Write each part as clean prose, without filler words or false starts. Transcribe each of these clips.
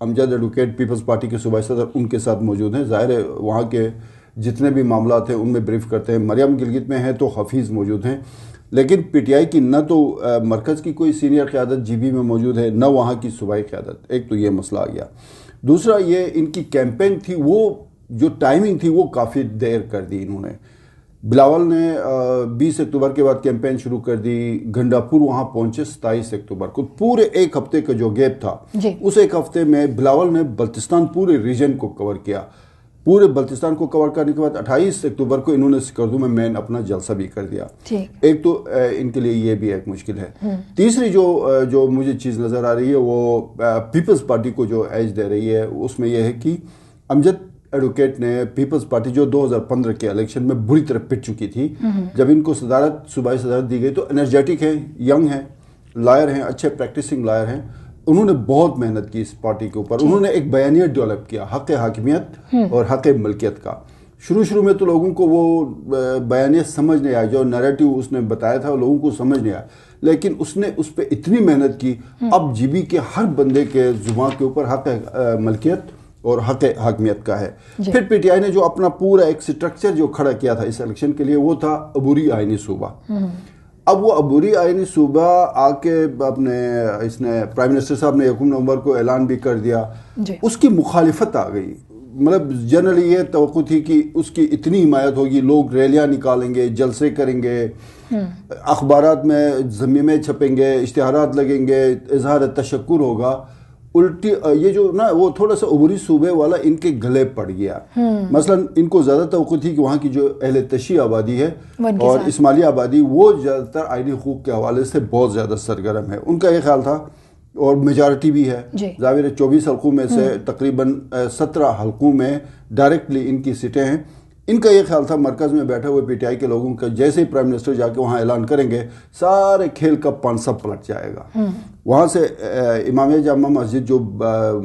امجد advocate Peoples party کے صوبائی صدر ان کے ساتھ موجود ہیں. ظاہر ہے وہاں کے جتنے بھی معاملات ہیں ان میں بریف کرتے ہیں. مریم گلگت میں ہیں تو حفیظ موجود ہیں. لیکن پی ٹی آئی کی نہ تو مرکز کی کوئی سینئر قیادت جی بی میں موجود ہے نہ وہاں کی صوبائی قیادت. ایک تو یہ مسئلہ آ گیا. دوسرا یہ ان کی کیمپین تھی, وہ جو ٹائمنگ تھی وہ کافی دیر کر دی انہوں نے. بلاول نے 20 اکتوبر کے بعد کیمپین شروع کر دی. گنڈا پور وہاں پہنچے 27 اکتوبر کو. پورے ایک ہفتے کا جو گیپ تھا اس ایک ہفتے میں بلاول نے بلتستان پورے ریجن کو کور کیا. پورے بلتستان کو کور کرنے کے بعد 28 اکتوبر کو انہوں نے سکردو میں مین اپنا جلسہ بھی کر دیا. ایک تو ان کے لیے یہ بھی ایک مشکل ہے. تیسری جو مجھے چیز نظر آ رہی ہے وہ پیپلز پارٹی کو جو ایج دے رہی ہے اس میں یہ ہے کہ امجد ایڈوکیٹ نے پیپلز پارٹی جو 2015 کے الیکشن میں بری طرح پٹ چکی تھی, جب ان کو صوبائی صدارت دی گئی تو انرجیٹک ہیں, ینگ ہیں, لائر ہیں, اچھے پریکٹسنگ لائر ہیں. انہوں نے بہت محنت کی اس پارٹی کے اوپر. انہوں نے ایک بیانیہ ڈیولپ کیا حق حاکمیت اور حق ملکیت کا. شروع میں تو لوگوں کو وہ بیانیہ سمجھ نہیں آیا, جو نیریٹو اس نے بتایا تھا لوگوں کو سمجھ نہیں آیا, لیکن اس نے اس پہ اتنی محنت کی. اب جی بی کے ہر بندے کے زبان کے اوپر حق ملکیت اور حق حاکمیت کا ہے. پھر پی ٹی آئی نے جو اپنا پورا ایک سٹرکچر جو کھڑا کیا تھا اس الیکشن کے لیے وہ تھا عبوری آئینی صوبہ. اب وہ عبوری آئینی صوبہ آ کے اپنے اس نے پرائم منسٹر صاحب نے 1 نومبر کو اعلان بھی کر دیا. اس کی مخالفت آ گئی. مطلب جنرلی یہ توقع تھی کہ اس کی اتنی حمایت ہوگی, لوگ ریلیاں نکالیں گے, جلسے کریں گے, اخبارات میں ضمیمے چھپیں گے, اشتہارات لگیں گے, اظہار تشکر ہوگا. الٹی یہ جو نا وہ تھوڑا سا عبوری صوبے والا ان کے گلے پڑ گیا. مثلا ان کو زیادہ توقع تھی کہ وہاں کی جو اہل تشیع آبادی ہے اور اسماعیلی آبادی وہ زیادہ تر آئینی حقوق کے حوالے سے بہت زیادہ سرگرم ہے. ان کا یہ خیال تھا اور میجارٹی بھی ہے. ظاہر 24 حلقوں میں سے تقریباً 17 حلقوں میں ڈائریکٹلی ان کی سیٹیں ہیں. ان کا یہ خیال تھا مرکز میں بیٹھے ہوئے پی ٹی آئی کے لوگوں کا جیسے ہی پرائم منسٹر جا کے وہاں اعلان کریں گے سارے کھیل کا پانسا پلٹ جائے گا. وہاں سے امامیہ جامع مسجد جو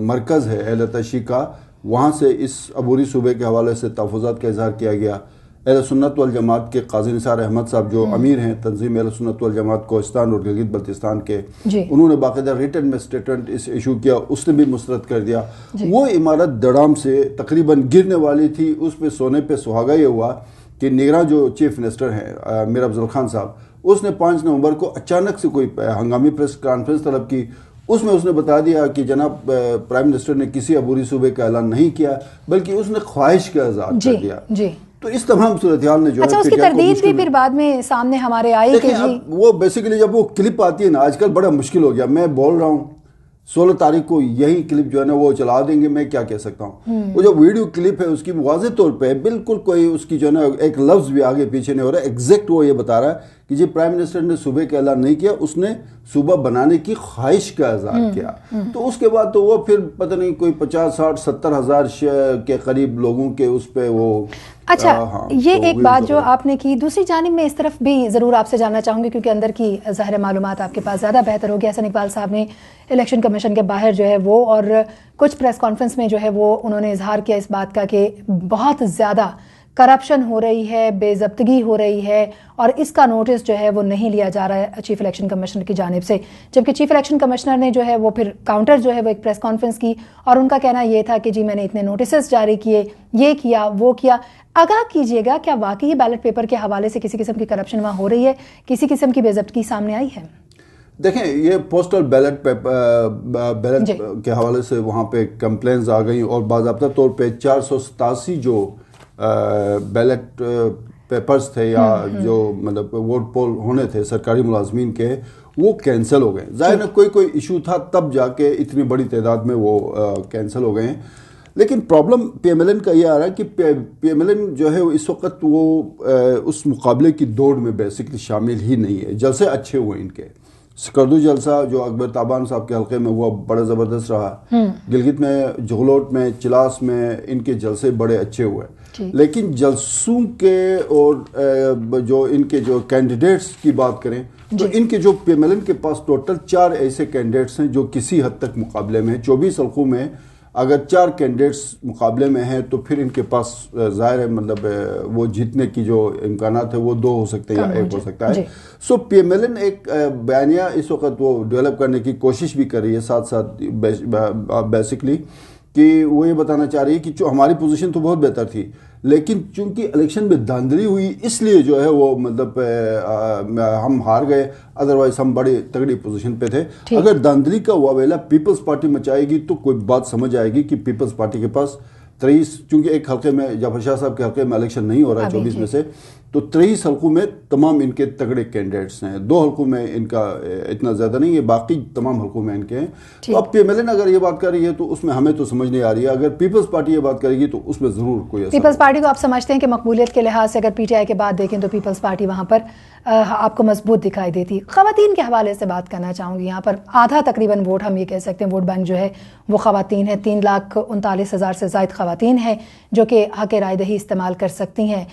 مرکز ہے اہل تشیع کا, وہاں سے اس عبوری صوبے کے حوالے سے تحفظات کا اظہار کیا گیا. اہل سنت والجماعت کے قاضی نثار احمد صاحب جو امیر ہیں تنظیم اہل سنت والجماعت کوہستان اور گلگت بلتستان کے, انہوں نے باقاعدہ ریٹن میں اسٹیٹمنٹ اس ایشو کیا, اس نے بھی مسترد کر دیا. وہ عمارت دڑام سے تقریباً گرنے والی تھی. اس پہ سونے پہ سہاگا یہ ہوا کہ نگراں جو چیف منسٹر ہیں میر افضل خان صاحب, اس نے 5 نومبر کو اچانک سے کوئی ہنگامی پریس کانفرنس طلب کی. اس میں اس نے بتا دیا کہ جناب پرائم منسٹر نے کسی عبوری صوبے کا اعلان نہیں کیا بلکہ اس نے خواہش کا اظہار کر دیا. تو اس تمام صورتحال نے جو ہے اس کی تردید بھی پھر بعد میں سامنے ہمارے آئی کہ جی وہ بیسیکلی جب وہ کلپ آتی ہے نا آج کل بڑا مشکل ہو گیا. میں بول رہا ہوں 16 تاریخ کو یہی کلپ جو ہے نا وہ چلا دیں گے, میں کیا کہہ سکتا ہوں. وہ جو ویڈیو کلپ ہے اس کی واضح طور پہ بالکل کوئی اس کی جو ہے نا ایک لفظ بھی آگے پیچھے نہیں ہو رہا ہے. ایگزیکٹ وہ یہ بتا رہا ہے کہ جی پرائم منسٹر نے صوبے کا اعلان نہیں کیا, اس نے صوبہ بنانے کی خواہش کا اظہار کیا. تو اس کے بعد تو وہ پھر پتہ نہیں کوئی 50 60 70 ہزار کے قریب لوگوں کے اس پہ وہ. اچھا یہ ایک بات جو آپ نے کی. دوسری جانب میں اس طرف بھی ضرور آپ سے جاننا چاہوں گی کیونکہ اندر کی ظاہر معلومات آپ کے پاس زیادہ بہتر ہوگی. حسن اقبال صاحب نے الیکشن کمیشن کے باہر جو ہے وہ اور کچھ پریس کانفرنس میں جو ہے وہ انہوں نے اظہار کیا اس بات کا کہ بہت زیادہ کرپشن ہو رہی ہے, بے ضبطگی ہو رہی ہے اور اس کا نوٹس جو ہے وہ نہیں لیا جا رہا ہے چیف الیکشن کمشنر کی جانب سے. جبکہ چیف الیکشن کمشنر نے جو ہے وہ پھر کاؤنٹر جو ہے وہ ایک پریس کانفرنس کی اور ان کا کہنا یہ تھا کہ جی میں نے اتنے نوٹسز جاری کیے, یہ کیا وہ کیا. آگاہ کیجئے گا کیا واقعی بیلٹ پیپر کے حوالے سے کسی قسم کی کرپشن وہاں ہو رہی ہے, کسی قسم کی بے ضبطگی سامنے آئی ہے؟ دیکھیں یہ پوسٹل بیلٹ کے حوالے سے وہاں پہ کمپلینز آ گئیں اور باضابطہ طور پہ 487 جو بیلٹ پیپرز تھے یا جو مطلب ووٹ پول ہونے تھے سرکاری ملازمین کے وہ کینسل ہو گئے. ظاہر ہے کوئی ایشو تھا تب جا کے اتنی بڑی تعداد میں وہ کینسل ہو گئے ہیں. لیکن problem P M L N کا یہ آ رہا ہے کہ پی ایم ایل این جو ہے اس وقت وہ اس مقابلے کی دوڑ میں بیسکلی شامل ہی نہیں ہے. جلسے اچھے ہوئے ان کے, سکردو جلسہ جو اکبر تابان صاحب کے حلقے میں ہوا بڑا زبردست رہا, گلگت میں جغلوٹ میں چلاس میں ان کے جلسے بڑے اچھے ہوئے. لیکن جلسوں کے اور جو ان کے جو کینڈیڈیٹس کی بات کریں تو ان کے جو پی ایم ایل این کے پاس ٹوٹل 4 ایسے کینڈیڈیٹس ہیں جو کسی حد تک مقابلے میں 24 حلقوں میں اگر 4 کینڈیڈیٹس مقابلے میں ہیں تو پھر ان کے پاس ظاہر ہے مطلب وہ جیتنے کی جو امکانات ہے وہ 2 ہو سکتے ہیں یا 1 ہو سکتا ہے. سو پی ایم ایل این ایک بیانیہ اس وقت وہ ڈیولپ کرنے کی کوشش بھی کر رہی ہے ساتھ ساتھ بیسکلی کہ وہ یہ بتانا چاہ رہی ہے کہ ہماری پوزیشن تو بہت بہتر تھی لیکن چونکہ الیکشن میں دھاندلی ہوئی اس لیے جو ہے وہ مطلب ہم ہار گئے, ادروائز ہم بڑی تگڑی پوزیشن پہ تھے. اگر دھاندلی کا واویلا پیپلز پارٹی مچائے گی تو کوئی بات سمجھ آئے گی کہ پیپلز پارٹی کے پاس 23 چونکہ ایک حلقے میں جعفر شاہ صاحب کے حلقے میں الیکشن نہیں ہو رہا ہے 24 میں سے, تو 23 حلقوں میں تمام ان کے تگڑے کینڈیڈیٹس ہیں. 2 حلقوں میں ان کا اتنا زیادہ نہیں ہے, باقی تمام حلقوں میں ان کے ہیں. تو اب پی ایم ایل این اگر یہ بات کر رہی ہے تو اس میں ہمیں تو سمجھ نہیں آ رہی ہے. اگر پیپلز پارٹی یہ بات کرے گی تو اس میں ضرور کوئی اثر. پیپلز پارٹی کو آپ سمجھتے ہیں کہ مقبولیت کے لحاظ سے اگر پی ٹی آئی کے بعد دیکھیں تو پیپلز پارٹی وہاں پر آپ کو مضبوط دکھائی دیتی. خواتین کے حوالے سے بات کرنا چاہوں گی. یہاں پر آدھا تقریباً ووٹ ہم یہ کہہ سکتے ہیں ووٹ بینک جو ہے وہ خواتین ہے. 3,39,000 سے زائد خواتین ہیں جو کہ حق رائے دہی استعمال کر سکتی ہیں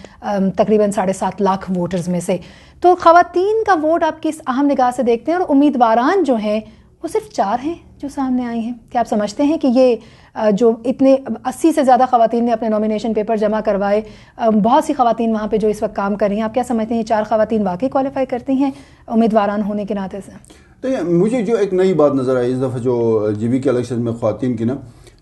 تقریباً 7.5 لاکھ ووٹرز میں سے. تو خواتین کا ووٹ آپ کس اہم نگاہ سے دیکھتے ہیں, اور امیدواران جو ہیں وہ صرف 4 ہیں جو سامنے آئی ہیں. کیا آپ سمجھتے ہیں کہ یہ جو اتنے 80 سے زیادہ خواتین نے اپنے نومینیشن پیپر جمع کروائے, بہت سی خواتین وہاں پہ جو اس وقت کام کر رہی ہیں, آپ کیا سمجھتے ہیں یہ 4 خواتین واقعی کوالیفائی کرتی ہیں امیدواران ہونے کے ناطے سے؟ تو مجھے جو ایک نئی بات نظر آئی اس دفعہ جو جی بی کے الیکشن میں خواتین کی نا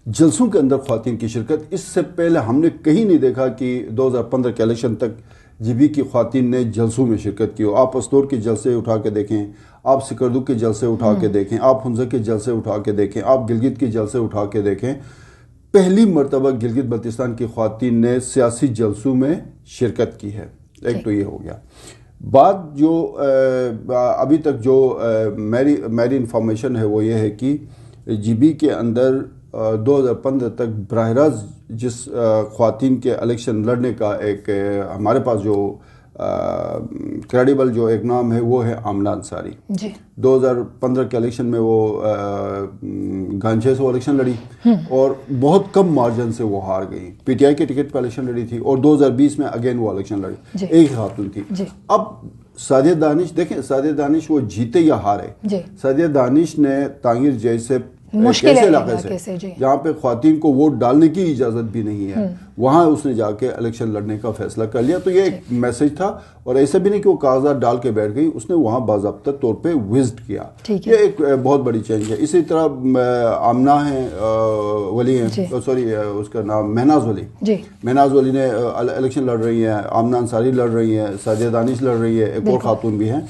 جلسوں کے اندر خواتین کی شرکت, اس سے پہلے ہم نے کہیں نہیں دیکھا کہ 2015 کے الیکشن تک جی بی کی خواتین نے جلسوں میں شرکت کی ہو. آپ استور کے جلسے اٹھا کے دیکھیں, آپ سکردو کے جلسے اٹھا کے دیکھیں, آپ ہنزہ کے جلسے اٹھا کے دیکھیں, آپ گلگت کے جلسے اٹھا کے دیکھیں. پہلی مرتبہ گلگت بلتستان کی خواتین نے سیاسی جلسوں میں شرکت کی ہے. ایک تو یہ ہو گیا. بات جو ابھی تک جو میری انفارمیشن ہے وہ یہ ہے کہ جی بی کے اندر 2015 تک براہ راست جس خواتین کے الیکشن لڑنے کا ایک ہمارے پاس جو کریڈیبل جو ایک نام ہے وہ ہے آمنہ انصاری. 2015 کے الیکشن میں وہ گانچے سے وہ الیکشن لڑی اور بہت کم مارجن سے وہ ہار گئی. پی ٹی آئی کے ٹکٹ پہ الیکشن لڑی تھی اور 2020 میں اگین وہ الیکشن لڑی. ایک خاتون تھی. اب سعدیہ دانش دیکھیں, سعدیہ دانش وہ جیتے یا ہارے, سعدیہ دانش نے تانگیر جیسے مشکل علاقے سے جہاں پہ خواتین کو ووٹ ڈالنے کی اجازت بھی نہیں ہے وہاں اس نے جا کے الیکشن لڑنے کا فیصلہ کر لیا. تو یہ ایک میسج تھا اور ایسا بھی نہیں کہ وہ کاغذات ڈال کے بیٹھ گئی, اس نے وہاں باضابطہ طور پہ وزٹ کیا. یہ ایک بہت بڑی چینج ہے. اسی طرح آمنہ ہیں ولی ہیں, سوری اس کا نام مہناز ولی, مہناز ولی نے الیکشن لڑ رہی ہیں, آمنہ انصاری لڑ رہی ہیں, سعدیہ دانش لڑ رہی ہے, ایک اور خاتون بھی ہیں.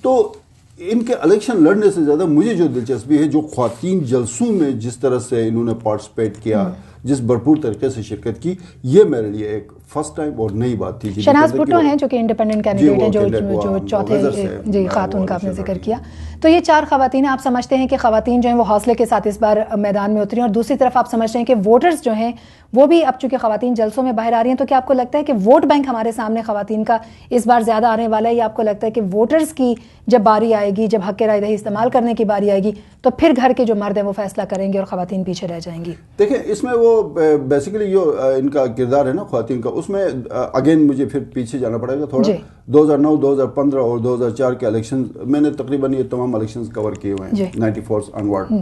تو ان کے الیکشن لڑنے سے زیادہ مجھے جو دلچسپی ہے جو خواتین جلسوں میں جس طرح سے انہوں نے پارٹیسپیٹ کیا, جس بھرپور طریقے سے شرکت کی, یہ میرے لیے ایک فرسٹ ٹائم اور نئی بات تھی. شہناز بھٹو ہیں جو کہ انڈیپینڈنٹ کینڈیڈیٹ ہیں جو چوتھے خاتون کا آپ نے ذکر کیا. تو یہ 4 خواتین آپ سمجھتے ہیں کہ خواتین جو ہیں وہ حوصلے کے ساتھ اس بار میدان میں اتری ہیں, اور دوسری طرف آپ سمجھتے ہیں کہ ووٹرز جو ہیں وہ بھی اب چونکہ خواتین جلسوں میں باہر آ رہی ہیں, تو کیا آپ کو لگتا ہے کہ ووٹ بینک ہمارے سامنے خواتین کا اس بار زیادہ آنے والا ہے, یا آپ کو لگتا ہے کہ ووٹرز کی جب باری آئے گی, جب حق رائے دہی استعمال کرنے کی باری آئے گی تو پھر گھر کے جو مرد ہیں وہ فیصلہ کریں گے اور خواتین پیچھے رہ جائیں گی؟ دیکھیں اس میں وہ بیسیکلی جو ان کا کردار ہے نا خواتین کا, اس میں اگین مجھے پھر پیچھے جانا پڑے گا تھوڑا. 2009 2015 اور 2004 کے الیکشن میں نے تقریباً یہ تمام الیکشنز کور کیے ہوئے ہیں 94 آنورڈ.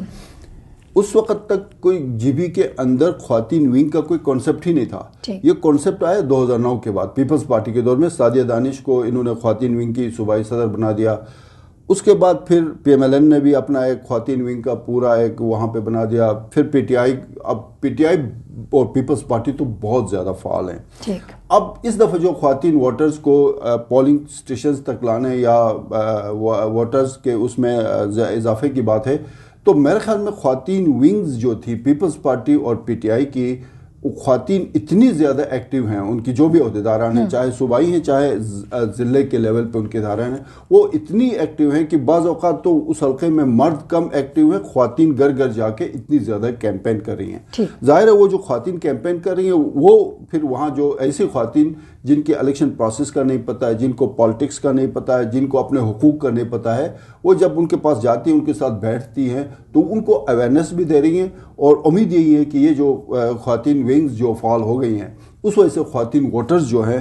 اس وقت تک کوئی جی بی کے اندر خواتین ونگ کا کوئی کانسیپٹ ہی نہیں تھا. یہ کانسیپٹ آیا 2009 کے بعد پیپلز پارٹی کے دور میں. سعدیہ دانش کو انہوں نے خواتین ونگ کی صوبائی صدر بنا دیا. اس کے بعد پھر پی ایم ایل این نے بھی اپنا ایک خواتین ونگ کا پورا ایک وہاں پہ بنا دیا. پھر پی ٹی آئی, اب پی ٹی آئی اور پیپلز پارٹی تو بہت زیادہ فعال ہیں. اب اس دفعہ جو خواتین ووٹرز کو پولنگ سٹیشنز تک لانے یا ووٹرز کے اس میں اضافے کی بات ہے, تو میرے خیال میں خواتین ونگز جو تھی پیپلز پارٹی اور پی ٹی آئی کی, خواتین اتنی زیادہ ایکٹیو ہیں, ان کی جو بھی عہدیداران ہیں چاہے صوبائی ہیں چاہے ضلع کے لیول پہ ان کے ادارے ہیں, وہ اتنی ایکٹیو ہیں کہ بعض اوقات تو اس حلقے میں مرد کم ایکٹیو ہیں, خواتین گھر گھر جا کے اتنی زیادہ کیمپین کر رہی ہیں. ظاہر ہے وہ جو خواتین کیمپین کر رہی ہیں وہ پھر وہاں جو ایسی خواتین جن کے الیکشن پروسیس کا نہیں پتہ ہے, جن کو پالیٹکس کا نہیں پتہ ہے, جن کو اپنے حقوق کا نہیں پتہ ہے, وہ جب ان کے پاس جاتی ہیں ان کے ساتھ بیٹھتی ہیں تو ان کو اویئرنیس بھی دے رہی ہیں. اور امید یہی ہے کہ یہ جو خواتین ونگز جو فعال ہو گئی ہیں اس وجہ سے خواتین ووٹرز جو ہیں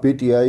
PTI,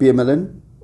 PMLN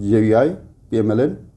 JVI, PMLN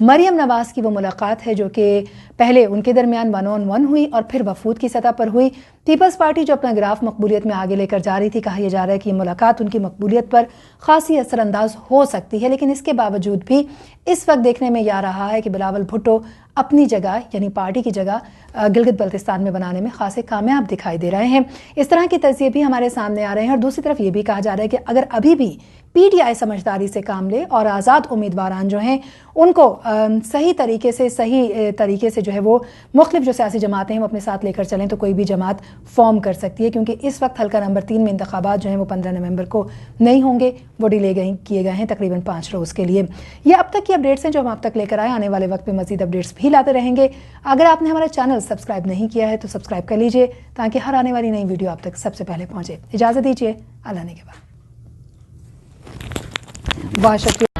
Maryam Nawaz کی وہ ملاقات ہے جو کہ پہلے ان کے درمیان 1-on-1 ہوئی اور پھر وفود کی سطح پر ہوئی. پیپلز پارٹی جو اپنا گراف مقبولیت میں آگے لے کر جا رہی تھی، کہا یہ جا رہا ہے کہ یہ ملاقات ان کی مقبولیت پر خاصی اثر انداز ہو سکتی ہے، لیکن اس کے باوجود بھی اس وقت دیکھنے میں یہ آ رہا ہے کہ بلاول بھٹو اپنی جگہ یعنی پارٹی کی جگہ گلگت بلتستان میں بنانے میں خاصے کامیاب دکھائی دے رہے ہیں. اس طرح کی تجزیے بھی ہمارے سامنے آ رہے ہیں. اور دوسری طرف یہ بھی کہا جا رہا ہے کہ اگر ابھی بھی پی ٹی آئی سمجھداری سے کام لے اور آزاد امیدواران جو ہیں ان کو صحیح طریقے سے جو ہے وہ مختلف جو سیاسی جماعتیں ہیں وہ اپنے ساتھ لے کر چلیں تو کوئی بھی جماعت فارم کر سکتی ہے، کیونکہ اس وقت حلقہ نمبر 3 میں انتخابات جو ہیں وہ 15 نومبر کو نہیں ہوں گے، وہ ڈیلے کیے گئے ہیں تقریباً 5 روز کے لیے. یہ اب تک کی اپڈیٹس ہیں جو ہم آپ تک لے کر آئے. آنے والے وقت میں مزید اپڈیٹس بھی لاتے رہیں گے. اگر آپ نے ہمارا چینل سبسکرائب نہیں کیا ہے تو سبسکرائب کر لیجئے تاکہ ہر آنے والی نئی ویڈیو آپ تک سب سے پہلے پہنچے. اجازت دیجیے، اللہ نے کے بعد. بہت شکریہ.